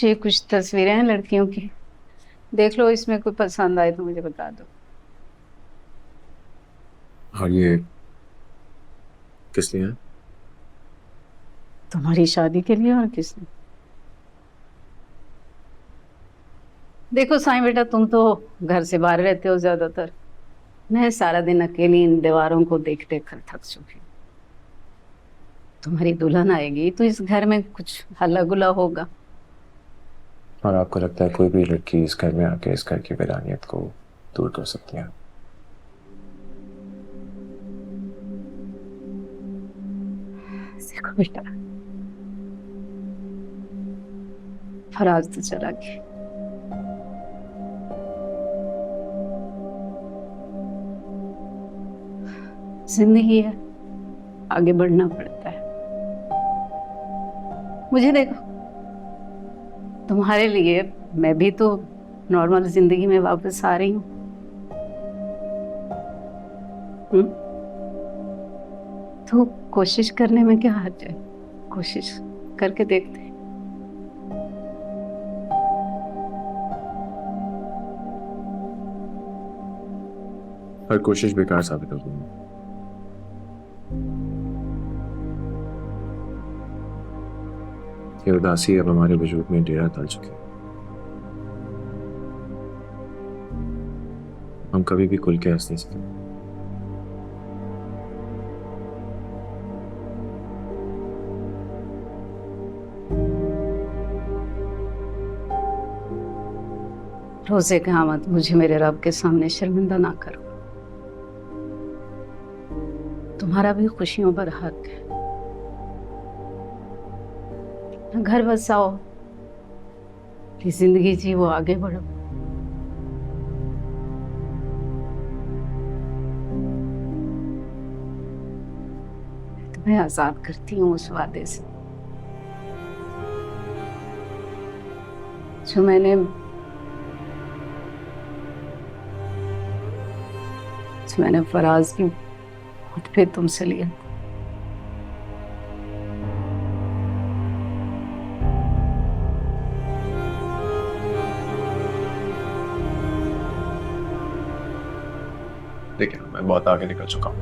ये कुछ तस्वीरें हैं लड़कियों की। देख लो, इसमें कोई पसंद आए तो मुझे बता दो। और ये किस लिए है? तुम्हारी शादी के लिए और किसने। देखो साईं बेटा, तुम तो घर से बाहर रहते हो ज्यादातर। मैं सारा दिन अकेली इन दीवारों को देख देख कर थक चुकी हूँ। तुम्हारी दुल्हन आएगी तो इस घर में कुछ हल्ला गुल्ला होगा। और आपको लगता है कोई भी लड़की इस घर में आके इस घर की वीरानियत को दूर कर सकती है? देखो बेटा, फराज तो चला गया। जिंदगी है, आगे बढ़ना पड़ता है। मुझे देखो, तुम्हारे लिए मैं भी तो नॉर्मल जिंदगी में वापस आ रही हूँ। तो कोशिश करने में क्या हर्ज है। कोशिश करके देखते हैं। हर कोशिश बेकार साबित होगी। ये उदासी अब हमारे वजूद में डेरा डाल चुकी है। हम कभी भी खुल के हंस नहीं सकते। रोजे क़यामत मुझे मेरे रब के सामने शर्मिंदा ना करो। तुम्हारा भी खुशियों पर हक है। घर बसाओ, अपनी जिंदगी जी, वो आगे बढ़ो। तुम्हें आजाद करती हूँ उस वादे से जो मैंने फराज की होठ पे तुमसे लिया। देखिए, मैं बहुत आगे निकल चुका हूँ।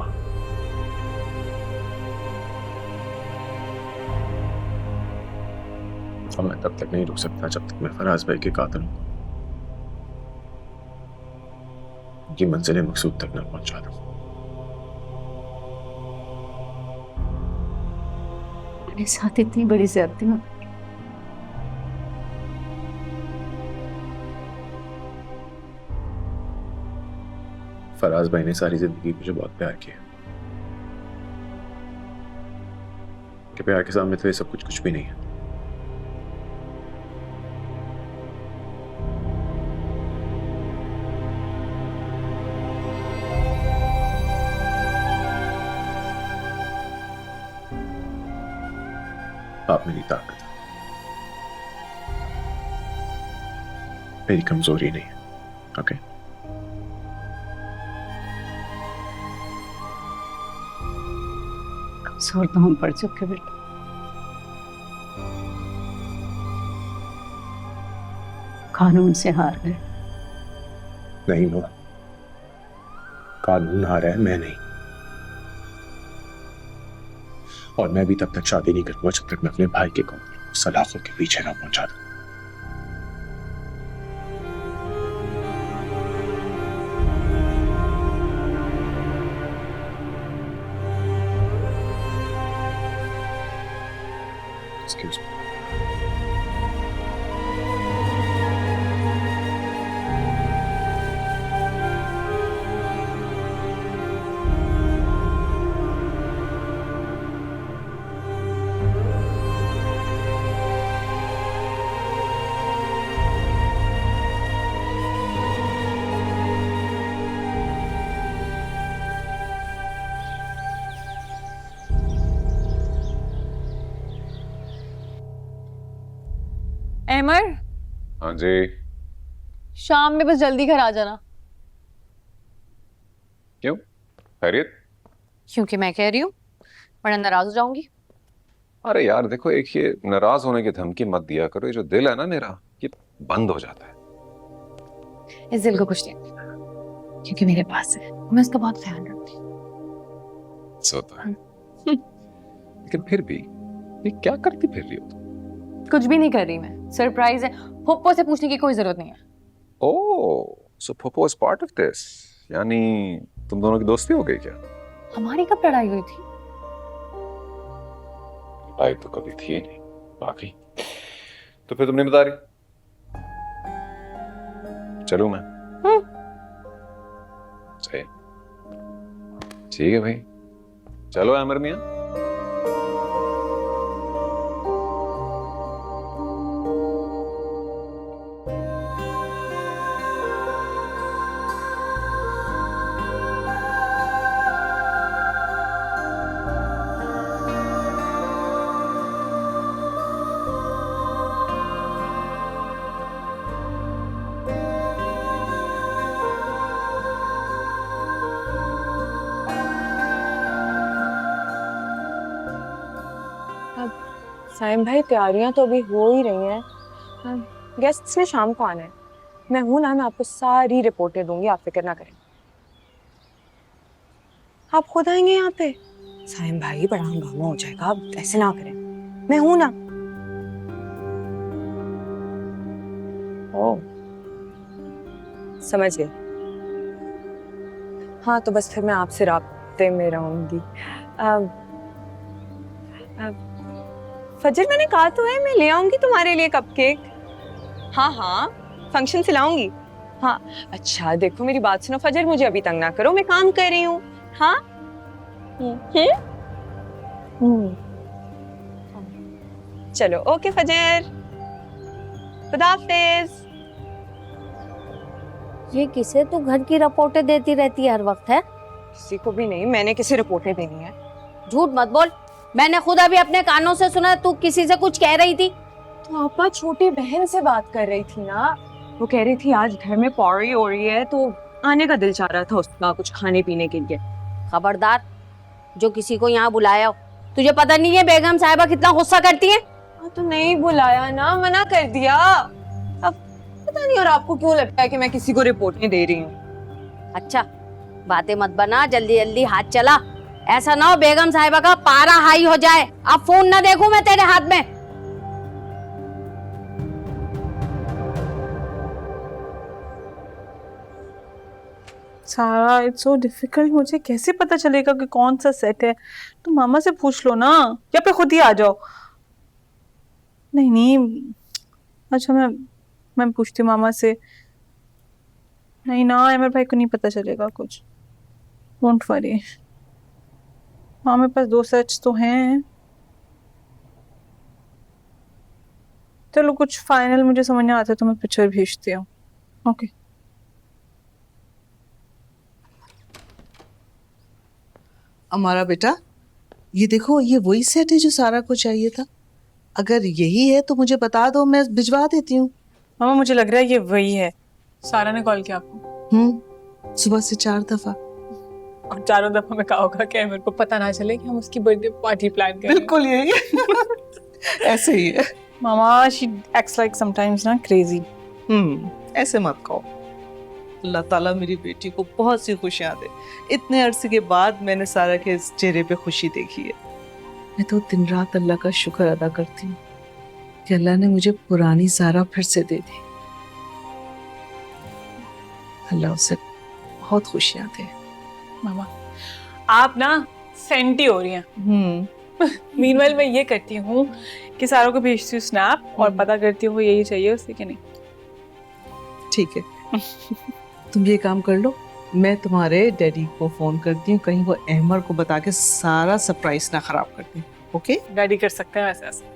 और मैं तब तक नहीं रुक सकता जब तक मैं फराज भाई के कातिल हूँ की मंजिल मकसूद तक न पहुंचा दूं। मेरे साथ इतनी बड़ी ज्यादती मत। फराज भाई ने सारी जिंदगी मुझे बहुत प्यार किया कि प्यार के सामने तो ये सब कुछ भी नहीं है। आप मेरी ताकत है, मेरी कमजोरी नहीं है। ओके? कमजोर तो हम पड़ चुके बेटा। कानून से हार गए। नहीं हुआ। कानून हारा है, मैं नहीं। और मैं भी तब तक शादी नहीं करूंगा जब तक मैं अपने भाई के सलाखों के पीछे ना पहुंचा दूं। Excuse me. अहमद, हाँ जी। शाम में बस जल्दी घर आ जाना। क्यों? खैरियत? क्योंकि मैं कह रही हूँ, वरना नाराज हो जाऊंगी। अरे यार देखो, एक ये नाराज होने की धमकी मत दिया करो, ये जो दिल है ना मेरा, ये बंद हो जाता है। इस दिल को कुछ नहीं, क्योंकि मेरे पास है, मैं उसका बहुत ख्याल रखती हूँ। सोता है लेकिन फिर भी ये क्या करती फिर रही हो तुम? कुछ भी नहीं कर रही मैं, सरप्राइज है। पप्पो से पूछने की कोई जरूरत नहीं है। Oh, so Pappo is part of this, यानी तुम दोनों की दोस्ती हो गई क्या? हमारी कब लड़ाई हुई थी? लड़ाई तो कभी थी ही नहीं बाकी। तो फिर तुम नहीं बता रही? चलूं मैं? सही, ठीक है भाई, चलो अमर मियां। साइम भाई, तैयारियां तो अभी हो ही रही हैं। गेस्ट्स ने शाम को आना है। मैं हूं ना, मैं आपको सारी रिपोर्टें दूंगी, आप फिक्र ना करें। आप खुद आएंगे यहाँ पे? साइम भाई, बड़ा हंगामा हो जाएगा, आप ऐसे ना करें। मैं हूं ना। ओ, समझ गई। हाँ, तो बस फिर मैं आपसे राब्ते में रहूंगी। फजर, मैंने कहा तो है मैं ले आऊंगी तुम्हारे लिए कपकेक। हाँ हाँ, फंक्शन से लाऊंगी। हाँ, अच्छा देखो मेरी बात सुनो फजर, मुझे अभी तंग ना करो, मैं काम कर रही हूँ। हाँ चलो, ओके फजर, खुदा हाफिज। ये किसे तू घर की रिपोर्टें देती रहती है हर वक्त है? किसी को भी नहीं, मैंने किसी रिपोर्टें देनी है। झूठ मत बोल, मैंने खुद अभी अपने कानों से सुना तू किसी से कुछ कह रही थी। तो आपा छोटी बहन से बात कर रही थी ना, वो कह रही थी आज घर में पौड़ी हो रही है, तो आने का दिल चाह रहा था उसका कुछ खाने पीने के लिए। खबरदार, जो किसी को यहाँ बुलाया हो, तुझे पता नहीं है बेगम साहिबा कितना गुस्सा करती है? तो नहीं बुलाया ना, मना कर दिया। अब पता नहीं और आपको क्यों लगता है कि मैं किसी को रिपोर्टें दे रही हूँ। अच्छा, बातें मत बना, जल्दी जल्दी हाथ चला, ऐसा ना हो बेगम साहिबा का पारा हाई हो जाए। अब फोन ना देखूं मैं तेरे हाथ में। सारा, इट्स सो डिफिकल्ट। मुझे कैसे पता चलेगा कि कौन सा सेट है? तो मामा से पूछ लो ना, या फिर खुद ही आ जाओ। नहीं नहीं, अच्छा मैं पूछती हूँ मामा से। नहीं ना, अमर भाई को नहीं पता चलेगा कुछ। डोंट वरी, हाँ मेरे पास 2 सेट्स तो हैं। चलो, कुछ फाइनल मुझे समझ नहीं आता तो मैं पिक्चर भेजती हूँ। ओके। हमारा बेटा, ये देखो, ये वही सेट है जो सारा को चाहिए था। अगर यही है तो मुझे बता दो, मैं भिजवा देती हूँ। मामा, मुझे लग रहा है ये वही है। सारा ने कॉल किया आपको? सुबह से 4 दफा। और चारों दफा में कहा होगा कि मेरे को पता ना चले कि हम उसकी बर्थडे पार्टी प्लान करें। बिल्कुल यही है। ऐसे ही है मामा, शी एक्ट्स लाइक समटाइम्स ना क्रेजी। ऐसे मत कहो। अल्लाह ताला मेरी बेटी को बहुत सी खुशियां दे। इतने अरसे के बाद मैंने सारा के चेहरे पे खुशी देखी है। मैं तो दिन रात अल्लाह का शुक्र अदा करती हूँ कि अल्लाह ने मुझे पुरानी सारा फिर से दे दी। अल्लाह उसे बहुत खुशियां दे। मामा, आप ना सेंटी हो रही हैं। मीनवाइल मैं ये करती हूँ कि सारों को भेजती हूँ स्नैप और पता करती हूँ यही चाहिए उसे कि नहीं। ठीक है, तुम ये काम कर लो, मैं तुम्हारे डैडी को फोन करती हूँ, कहीं वो अहमर को बता के सारा सरप्राइज ना खराब कर दे। ओके? डैडी कर सकते हैं वैसे ऐसा।